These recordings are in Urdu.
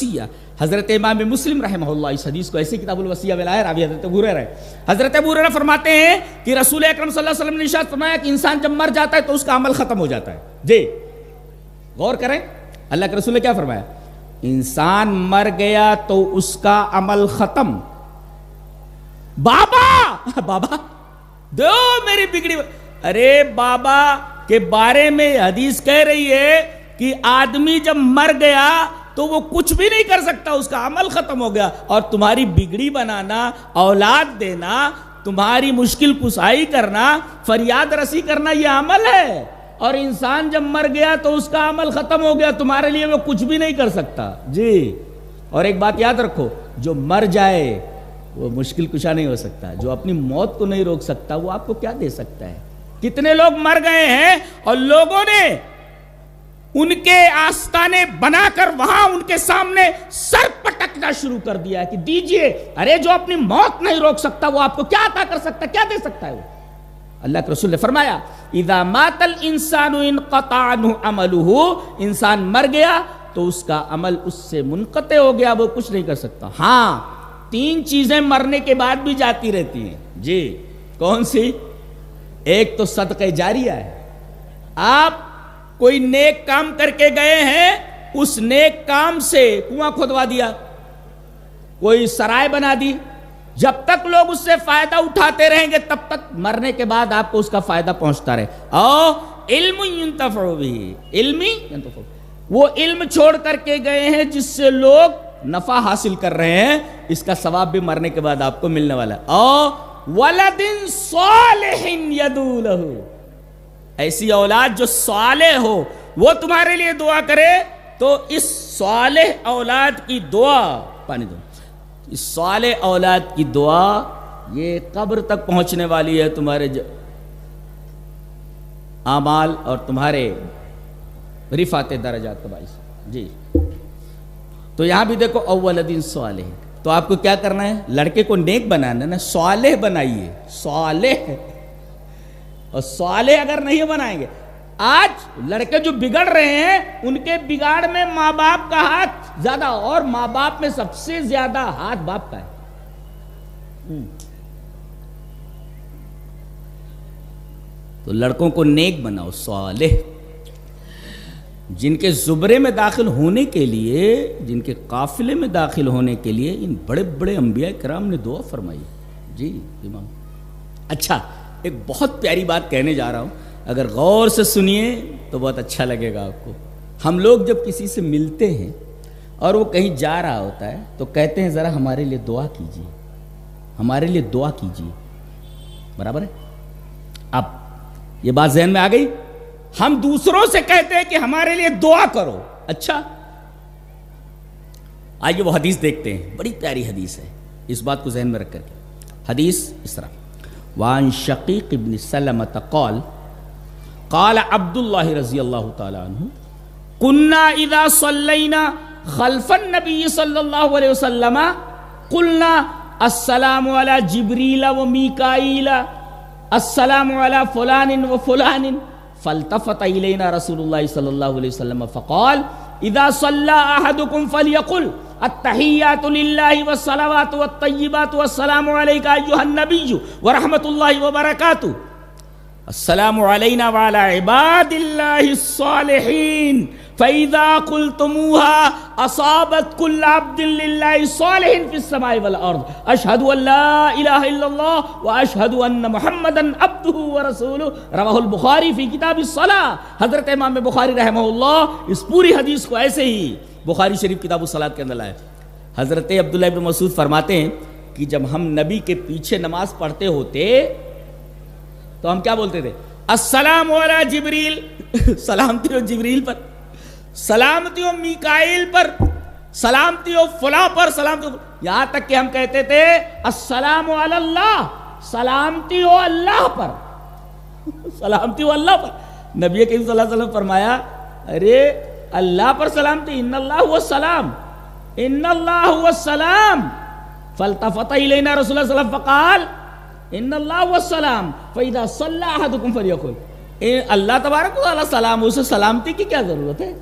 الوصیہ. حضرت امام مسلم رحمہ اللہ اس حدیث کو ایسے کتاب الوصیہ میں لایا. راوی حضرت ابو ہریرہ ہے. حضرت ابو ہریرہ فرماتے ہیں کہ رسول اکرم صلی اللہ علیہ وسلم نے ارشاد فرمایا کہ انسان جب مر جاتا ہے تو اس کا عمل ختم ہو جاتا ہے. جی غور کریں, اللہ کے رسول نے کیا فرمایا؟ انسان مر گیا تو اس کا عمل ختم. بابا بابا دو میری بگڑی, ارے بابا کے بارے میں حدیث کہہ رہی ہے کہ آدمی جب مر گیا تو وہ کچھ بھی نہیں کر سکتا, اس کا عمل ختم ہو گیا. اور تمہاری بگڑی بنانا, اولاد دینا, تمہاری مشکل کشائی کرنا, فریاد رسی کرنا, یہ عمل ہے. اور انسان جب مر گیا تو اس کا عمل ختم ہو گیا, تمہارے لیے وہ کچھ بھی نہیں کر سکتا. جی اور ایک بات یاد رکھو, جو مر جائے وہ مشکل کشا نہیں ہو سکتا. جو اپنی موت کو نہیں روک سکتا وہ آپ کو کیا دے سکتا ہے؟ کتنے لوگ مر گئے ہیں اور لوگوں نے ان کے آستانے بنا کر وہاں ان کے سامنے سر پٹکنا شروع کر دیا کہ دیجئے. ارے جو اپنی موت نہیں روک سکتا وہ آپ کو کیا عطا کر سکتا ہے, کیا دے سکتا ہے وہ؟ اللہ کے رسول نے فرمایا اذا مات الانسان انقطع عنہ عملہ, انسان مر گیا تو اس کا عمل اس سے منقطع ہو گیا, وہ کچھ نہیں کر سکتا. ہاں تین چیزیں مرنے کے بعد بھی جاتی رہتی ہیں. جی کون سی؟ ایک تو صدقہ جاریہ ہے. آپ کوئی نیک کام کر کے گئے ہیں, اس نیک کام سے کنواں کھودوا دیا, کوئی سرائے بنا دی, جب تک لوگ اس سے فائدہ اٹھاتے رہیں گے تب تک مرنے کے بعد آپ کو اس کا فائدہ پہنچتا رہے. اور علم ينتفع به, علمی وہ علم چھوڑ کر کے گئے ہیں جس سے لوگ نفع حاصل کر رہے ہیں, اس کا ثواب بھی مرنے کے بعد آپ کو ملنے والا ہے. اور ولد صالح یدعو لہ, ایسی اولاد جو صالح ہو وہ تمہارے لیے دعا کرے تو اس صالح اولاد کی دعا, پانی دو, اس صالح اولاد کی دعا یہ قبر تک پہنچنے والی ہے تمہارے اعمال اور تمہارے رفعت درجات کا باعث. جی تو یہاں بھی دیکھو اول دن صالح, تو آپ کو کیا کرنا ہے؟ لڑکے کو نیک بنانا نا, صالح بنائیے, صالح. اور صالح اگر نہیں بنائیں گے, آج لڑکے جو بگڑ رہے ہیں ان کے بگاڑ میں ماں باپ کا ہاتھ زیادہ, اور ماں باپ میں سب سے زیادہ ہاتھ باپ کا ہے. تو لڑکوں کو نیک بناؤ, صالح. جن کے زبرے میں داخل ہونے کے لیے, جن کے قافلے میں داخل ہونے کے لیے ان بڑے بڑے انبیاء کرام نے دعا فرمائی. جی امام. اچھا ایک بہت پیاری بات کہنے جا رہا ہوں, اگر غور سے سنیے تو بہت اچھا لگے گا آپ کو. ہم لوگ جب کسی سے ملتے ہیں اور وہ کہیں جا رہا ہوتا ہے تو کہتے ہیں ذرا ہمارے لیے دعا کیجیے, ہمارے لیے دعا کیجیے, برابر ہے؟ اب یہ بات ذہن میں آ گئی. ہم دوسروں سے کہتے ہیں کہ ہمارے لیے دعا کرو. اچھا آئیے وہ حدیث دیکھتے ہیں, بڑی پیاری حدیث ہے, اس بات کو ذہن میں رکھ کر کے. حدیث اس طرح, وعن شقیق ابن سلمۃ قال قال عبد اللہ رضی اللہ تعالی عنہ كنا اذا صلینا خلف النبی صلی اللہ علیہ وسلم قلنا السلام علی جبریل و میکائیل السلام علی فلان و فلان فالتفت الینا رسول اللہ صلی اللہ علیہ وسلم فقال اذا صلی احدکم فلیقل التحیات للہ والصلوات والطیبات والسلام علیک ایہا النبی ورحمۃ اللہ وبرکاتہ السلام علینا وعلی عباد اللہ الصالحین فإذا قلتموها أصابت كل عبد لله صالح في السماء والأرض أشهد أن لا إله إلا الله وأشهد أن محمدا عبده ورسوله رواه البخاری في کتاب الصلاة. حضرت امام بخاری رحمہ اللہ اس پوری حدیث کو ایسے ہی بخاری شریف کتاب الصلاة کے اندر لائے. حضرت عبداللہ ابن مسعود فرماتے ہیں کہ جب ہم نبی کے پیچھے نماز پڑھتے ہوتے تو ہم کیا بولتے تھے؟ السلام علی جبریل, سلامتی ہو جبریل پر, سلامتی ہو میکائیل پر, سلامتی ہو فلاں پر, سلامتی ہو, یہاں تک کہ ہم کہتے تھے السلام علی اللہ, سلامتی ہو اللہ پر, سلامتی ہو اللہ پر. نبی کریم صلی اللہ علیہ وسلم فرمایا ارے اللہ پر سلامتی, ان اللہ هو السلام, ان اللہ هو السلام. فالتفت الینا رسول اللہ صلی اللہ علیہ وسلم فقال ان اللہ هو السلام فاذا صلى احدكم فليقل, اللہ تبارک و تعالی سلام, اسے سلامتی کی کیا ضرورت ہے؟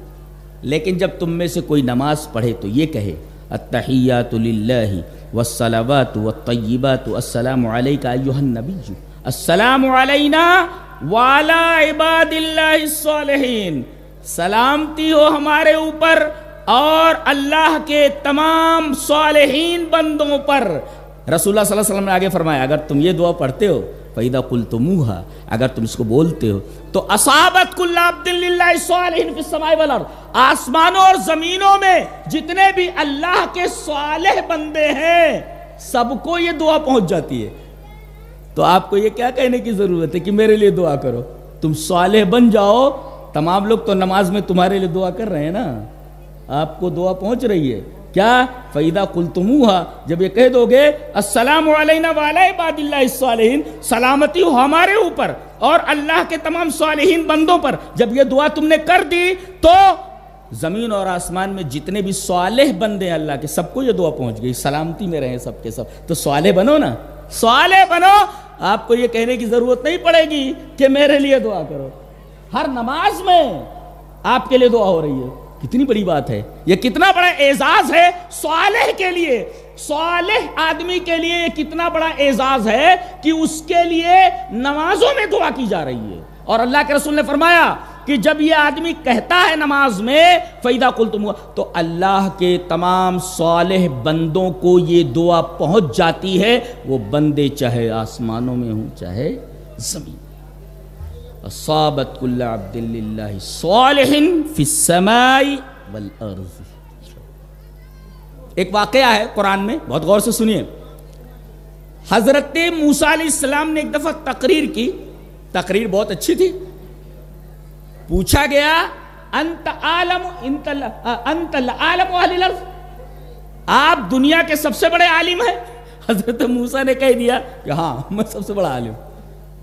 لیکن جب تم میں سے کوئی نماز پڑھے تو یہ کہے التحیات للہ والصلوات والطیبات السلام علیک ایھا النبی السلام علینا وعلی عباد اللہ الصالحین، سلامتی ہو ہمارے اوپر اور اللہ کے تمام صالحین بندوں پر۔ رسول اللہ صلی اللہ علیہ وسلم نے آگے فرمایا اگر تم یہ دعا پڑھتے ہو فَإِذَا قُلْتُمُوهَا، اگر تم اس کو بولتے ہو تو اصابت کل عبد للہ صالحین فی السماء والارض، آسمانوں اور زمینوں میں جتنے بھی اللہ کے صالح بندے ہیں سب کو یہ دعا پہنچ جاتی ہے۔ تو آپ کو یہ کیا کہنے کی ضرورت ہے کہ میرے لیے دعا کرو؟ تم صالح بن جاؤ، تمام لوگ تو نماز میں تمہارے لیے دعا کر رہے ہیں نا، آپ کو دعا پہنچ رہی ہے۔ کیا فَإِذَا قُلْتُمُوهَا، جب یہ کہہ دو گے السلام علینا وعلی عباد اللہ الصالحین، سلامتی ہو ہمارے اوپر اور اللہ کے تمام صالحین بندوں پر، جب یہ دعا تم نے کر دی تو زمین اور آسمان میں جتنے بھی صالح بندے ہیں اللہ کے سب کو یہ دعا پہنچ گئی، سلامتی میں رہیں سب کے سب۔ تو صالح بنو نا، صالح بنو، آپ کو یہ کہنے کی ضرورت نہیں پڑے گی کہ میرے لیے دعا کرو۔ ہر نماز میں آپ کے لیے دعا ہو رہی ہے، کتنی بڑی بات ہے، یہ کتنا بڑا اعزاز ہے صالح کے لیے، صالح آدمی کے لیے یہ کتنا بڑا اعزاز ہے کہ اس کے لیے نمازوں میں دعا کی جا رہی ہے۔ اور اللہ کے رسول نے فرمایا کہ جب یہ آدمی کہتا ہے نماز میں فَإِذَا قُلْتُمُوهَا، تو اللہ کے تمام صالح بندوں کو یہ دعا پہنچ جاتی ہے، وہ بندے چاہے آسمانوں میں ہوں چاہے زمین۔ اصابت کل عبد للہ صالح فی السماء والارض۔ ایک واقعہ ہے قرآن میں، بہت غور سے سنیے۔ حضرت موسیٰ علیہ السلام نے ایک دفعہ تقریر کی، تقریر بہت اچھی تھی۔ پوچھا گیا انت عالم انت العالم اہل الارض، آپ دنیا کے سب سے بڑے عالم ہیں؟ حضرت موسیٰ نے کہہ دیا کہ ہاں میں سب سے بڑا عالم۔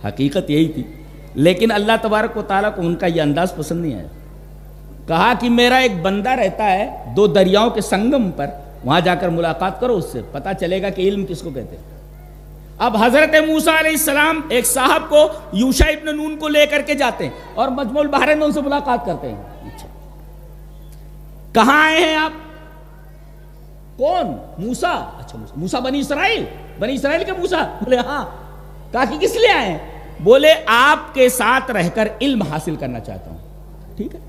حقیقت یہی تھی، لیکن اللہ تبارک و تعالیٰ کو ان کا یہ انداز پسند نہیں آیا۔ کہا کہ میرا ایک بندہ رہتا ہے دو دریاؤں کے سنگم پر، وہاں جا کر ملاقات کرو، اس سے پتہ چلے گا کہ علم کس کو کہتے ہیں۔ اب حضرت موسیٰ علیہ السلام ایک صاحب کو یوشع ابن نون کو لے کر کے جاتے ہیں اور مجمع البحرین میں ان سے ملاقات کرتے ہیں۔ اچھا کہاں آئے ہیں آپ؟ کون؟ موسیٰ۔ اچھا موسیٰ بنی اسرائیل کے موسیٰ؟ بولے ہاں۔ کہا کہ کس لیے آئے ہیں؟ بولے آپ کے ساتھ رہ کر علم حاصل کرنا چاہتا ہوں۔ ٹھیک ہے،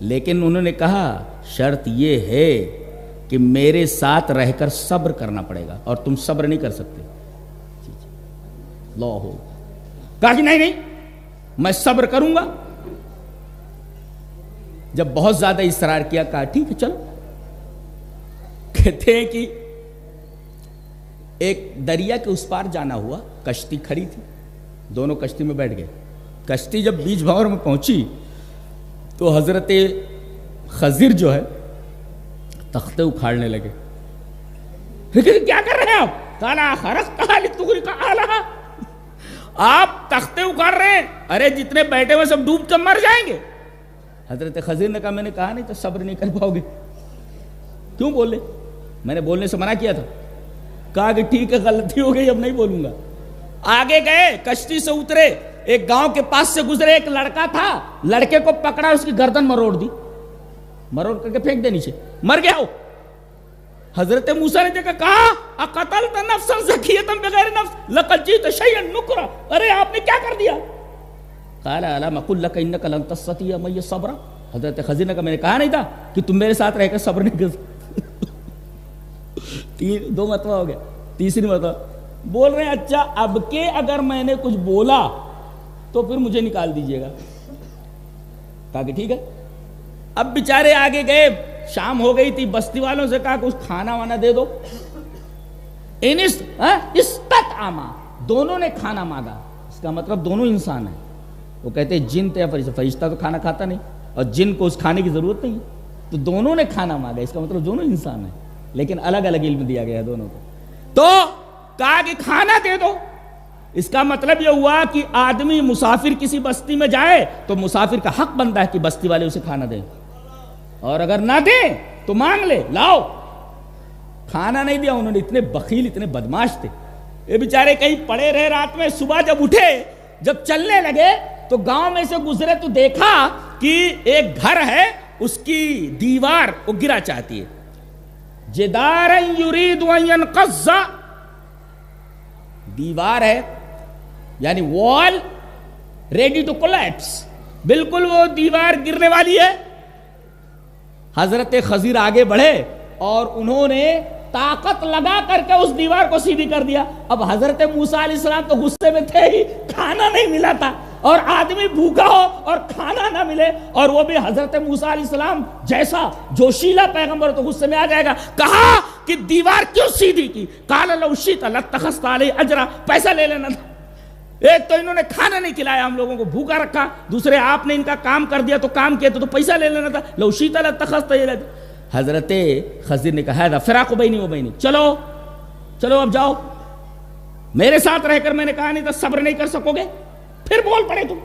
لیکن انہوں نے کہا شرط یہ ہے کہ میرے ساتھ رہ کر صبر کرنا پڑے گا، اور تم صبر نہیں کر سکتے۔ لو ہو کہا کہ نہیں میں صبر کروں گا۔ جب بہت زیادہ اصرار کیا کہا ٹھیک ہے چلو۔ کہتے ہیں کہ ایک دریا کے اس پار جانا ہوا، کشتی کھڑی تھی، دونوں کشتی میں بیٹھ گئے۔ کشتی جب بیچ بھنور میں پہنچی تو حضرت خضر جو ہے تختے اکھاڑنے لگے۔ لیکن کیا کر رہے ہیں آپ؟ کالا خرقتھا لتغرق اہلھا، آپ تختے اکھاڑ رہے ہیں، ارے جتنے بیٹھے ہوئے سب ڈوب کر مر جائیں گے۔ حضرت خضر نے کہا میں نے کہا نہیں تو صبر نہیں کر پاؤ گے۔ کیوں بولے؟ میں نے بولنے سے منع کیا تھا۔ کہا کہ ٹھیک ہے غلطی ہو گئی، اب نہیں بولوں گا۔ آگے گئے، کشتی سے اترے، ایک گاؤں کے پاس سے گزرے، ایک لڑکا تھا، لڑکے کو پکڑا، اس کی گردن مروڑ دی، مروڑ کر کے پھینک دے نیچے، مر گیا ہو۔ حضرت موسیٰ نے دیکھا، کہا اقتلت نفسا زکیۃ بغیر نفس لقد جئت شیئا نکرا، ارے آپ نے کیا کر دیا؟ قال الم اقل لك انك لن تستطيع معي صبرا، حضرت خضر نے کہا میں نے کہا نہیں تھا کہ تم میرے ساتھ رہ کر صبر نہیں کر سکتے۔ دو مرتبہ ہو گیا، تیسری مرتبہ بول رہے ہیں اچھا اب کے اگر میں نے کچھ بولا تو پھر مجھے نکال دیجئے گا۔ کہا کہ ٹھیک ہے۔ اب بیچارے آگے گئے، شام ہو گئی تھی، بستی والوں سے کہا کچھ کھانا وانا دے دو۔ استطعما، دونوں نے کھانا مانگا، اس کا مطلب دونوں انسان ہیں۔ وہ کہتے ہیں جن تھے یا فرشتہ، فرشتہ تو کھانا کھاتا نہیں اور جن کو اس کھانے کی ضرورت نہیں، تو دونوں نے کھانا مانگا، اس کا مطلب دونوں انسان ہیں، لیکن الگ الگ علم دیا گیا ہے دونوں کو۔ تو کہا کہ کھانا دے دو، اس کا مطلب یہ ہوا کہ آدمی مسافر کسی بستی میں جائے تو مسافر کا حق بنتا ہے کہ بستی والے اسے کھانا دیں، اور اگر نہ دیں تو مانگ لے، لاؤ۔ کھانا نہیں دیا انہوں نے، اتنے بخیل اتنے بدماش تھے۔ یہ بیچارے کہیں پڑے رہے رات میں، صبح جب اٹھے، جب چلنے لگے تو گاؤں میں سے گزرے تو دیکھا کہ ایک گھر ہے اس کی دیوار وہ گرا چاہتی ہے. جدارن یرید ان ینقض، دیوار ہے یعنی وال ریڈی ٹو کولیپس، بالکل وہ دیوار گرنے والی ہے. حضرت خضر آگے بڑھے اور انہوں نے طاقت لگا کر کے اس دیوار کو سیدھی کر دیا. اب حضرت موسیٰ علیہ السلام تو غصے میں تھے ہی، کھانا نہیں ملا تھا، اور آدمی بھوکا ہو اور کھانا نہ ملے، اور وہ بھی حضرت موسیٰ علیہ السلام جیسا جوشیلا پیغمبر تو غصے میں آ جائے گا. کہا کہ دیوار کیوں سیدھی کی؟ قال لو شئت لاتخذت علیہ اجرا، پیسہ لے لینا تھا. ایک تو انہوں نے کھانا نہیں کھلایا، ہم لوگوں کو بھوکا رکھا، دوسرے آپ نے ان کا کام کر دیا تو کام کیا تو پیسہ لے لینا تھا. لو شئت لاتخذت علیہ. حضرت خضر نے کہا تھا فراق بینی و بینی، چلو چلو اب جاؤ، میرے ساتھ رہ کر میں نے کہا نہیں تھا صبر نہیں کر سکو گے، پھر بول پڑے تم.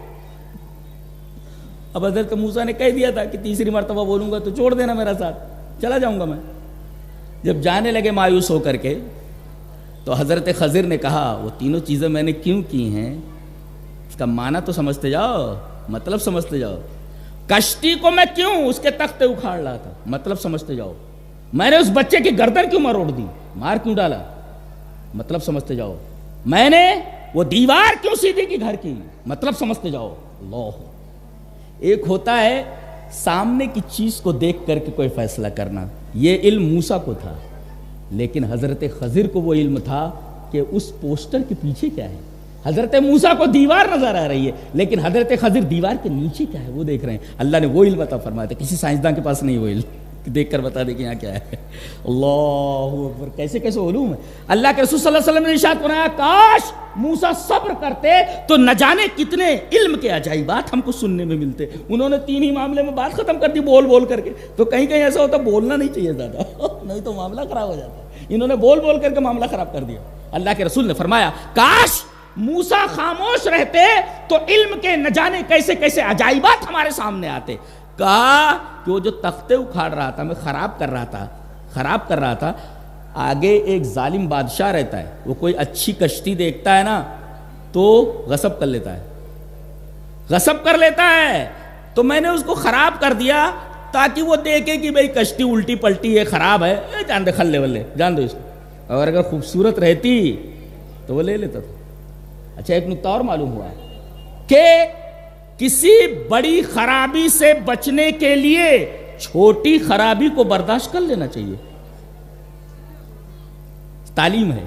اب حضرت موسیٰ نے کہہ دیا تھا کہ تیسری مرتبہ بولوں گا تو چھوڑ دینا میرا ساتھ، چلا جاؤں گا میں. جب جانے لگے مایوس ہو کر کے تو حضرت خضر نے کہا وہ تینوں چیزیں میں نے کیوں کی ہیں، اس کا معنی تو سمجھتے جاؤ، مطلب سمجھتے جاؤ. کشتی کو میں کیوں اس کے تختے اکھاڑ رہا تھا، مطلب سمجھتے جاؤ. میں نے اس بچے کی گردن کیوں مروڑ دی، مار کیوں ڈالا، مطلب سمجھتے جاؤ. میں نے وہ دیوار کیوں سیدھی کی گھر کی، مطلب سمجھتے جاؤ. اللہ، ایک ہوتا ہے سامنے کی چیز کو دیکھ کر کے کوئی فیصلہ کرنا، یہ علم موسیٰ کو تھا، لیکن حضرت خضر کو وہ علم تھا کہ اس پوسٹر کے پیچھے کیا ہے. حضرت موسیٰ کو دیوار نظر آ رہی ہے، لیکن حضرت خضر دیوار کے نیچے کیا ہے وہ دیکھ رہے ہیں. اللہ نے وہ علم عطا فرمایا تھا، کسی سائنسدان کے پاس نہیں وہ علم کہ دیکھ کر بتا دے کہ یہاں کیا ہے. اللہ اکبر، کیسے کیسے علوم ہے. اللہ کے رسول صلی اللہ علیہ وسلم نے ارشاد فرمایا کاش موسیٰ صبر کرتے تو نہ جانے کتنے علم کے عجائبات ہم کو سننے میں ملتے. انہوں نے تین ہی معاملے میں بات ختم کر دی بول بول کر کے. تو کہیں کہیں ایسا ہوتا بولنا نہیں چاہیے زیادہ نہیں تو معاملہ خراب ہو جاتا. انہوں نے بول بول کر کے معاملہ خراب کر دیا. اللہ کے رسول نے فرمایا کاش موسیٰ خاموش رہتے تو علم کے نہ جانے کیسے کیسے عجائبات ہمارے سامنے آتے. کہا کہ وہ جو تختے اکھاڑ رہا تھا، میں خراب کر رہا تھا، آگے ایک ظالم بادشاہ رہتا ہے، وہ کوئی اچھی کشتی دیکھتا ہے نا تو غصب کر لیتا ہے. تو میں نے اس کو خراب کر دیا تاکہ وہ دیکھے کہ بھئی کشتی الٹی پلٹی ہے، خراب ہے، جان دے کھلے ولے، جان دو اس کو. اور اگر خوبصورت رہتی تو وہ لے لیتا تھا. اچھا ایک نکتہ اور معلوم ہوا کہ کسی بڑی خرابی سے بچنے کے لیے چھوٹی خرابی کو برداشت کر لینا چاہیے. تعلیم ہے.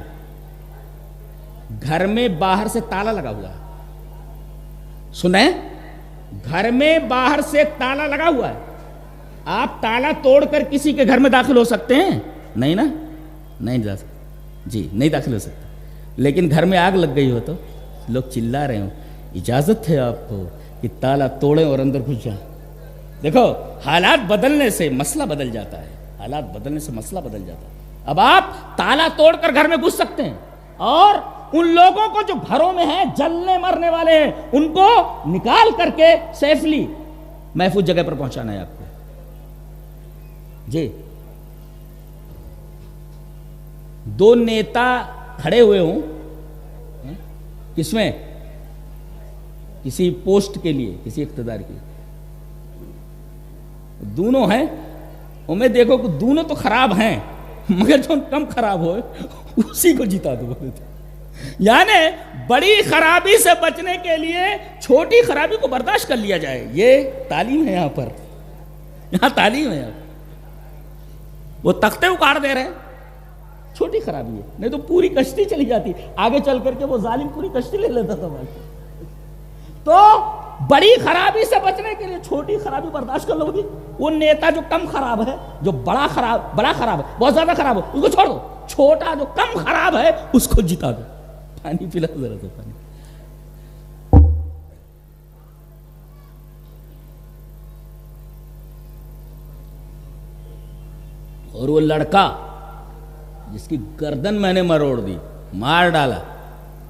گھر میں باہر سے تالا لگا ہوا ہے، سنیں، گھر میں باہر سے تالا لگا ہوا ہے. آپ تالا توڑ کر کسی کے گھر میں داخل ہو سکتے ہیں؟ نہیں نا، نہیں جا سکتے جی، نہیں داخل ہو سکتے. لیکن گھر میں آگ لگ گئی ہو تو لوگ چلا رہے ہوں، اجازت ہے آپ کو کہ تالا توڑیں اور اندر گھس جائیں. دیکھو حالات بدلنے سے مسئلہ بدل جاتا ہے. اب آپ تالا توڑ کر گھر میں گھس سکتے ہیں، اور ان لوگوں کو جو گھروں میں ہیں جلنے مرنے والے ہیں ان کو نکال کر کے سیفلی محفوظ جگہ پر پہنچانا ہے آپ کو. جی دو نیتا کھڑے ہوئے ہوں کس میں، کسی پوسٹ کے لیے، کسی اقتدار کے، دونوں ہیں، اور میں دیکھو کہ دونوں تو خراب ہیں مگر جو کم خراب ہوئے اسی کو جیتا دو. یعنی بڑی خرابی سے بچنے کے لیے چھوٹی خرابی کو برداشت کر لیا جائے. یہ تعلیم ہے یہاں تعلیم ہے. وہ تختے اکاڑ دے رہے ہیں، چھوٹی خرابی ہے، نہیں تو پوری کشتی چلی جاتی. آگے چل کر کے وہ ظالم پوری کشتی لے لیتا تھا. تو بڑی خرابی سے بچنے کے لیے چھوٹی خرابی برداشت کر لو. بھی وہ نیتا جو کم خراب ہے، جو بڑا خراب ہے، بہت زیادہ خراب ہے، اس کو چھوڑ دو. چھوٹا جو کم خراب ہے اس کو جتا دو. پانی پلا ذرا سا پانی. اور وہ لڑکا جس کی گردن میں نے مروڑ دی، مار ڈالا،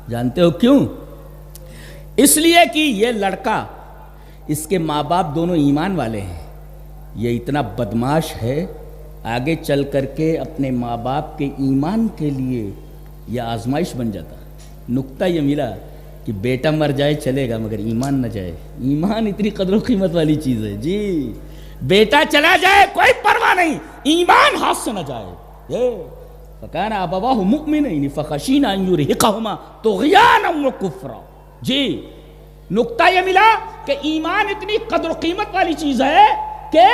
جانتے ہو کیوں؟ اس لیے کہ یہ لڑکا، اس کے ماں باپ دونوں ایمان والے ہیں، یہ اتنا بدماش ہے، آگے چل کر کے اپنے ماں باپ کے ایمان کے لیے یہ آزمائش بن جاتا. نکتہ یہ ملا کہ بیٹا مر جائے چلے گا مگر ایمان نہ جائے. ایمان اتنی قدر و قیمت والی چیز ہے جی. بیٹا چلا جائے کوئی پرواہ نہیں، ایمان ہاتھ سے نہ جائے. فَكَانَ أَبَوَاهُ مُؤْمِنَيْنِ فَخَشِينَا أَن يُرْهِقَهُمَا طُغْيَانًا وَكُفْرًا. جی نقطہ یہ ملا کہ ایمان اتنی قدر و قیمت والی چیز ہے کہ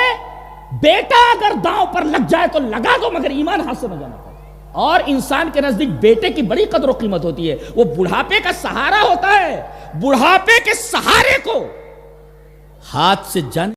بیٹا اگر داؤں پر لگ جائے تو لگا دو، مگر ایمان ہاتھ سے نہ جانا پڑے. اور انسان کے نزدیک بیٹے کی بڑی قدر و قیمت ہوتی ہے، وہ بڑھاپے کا سہارا ہوتا ہے. بڑھاپے کے سہارے کو ہاتھ سے جانے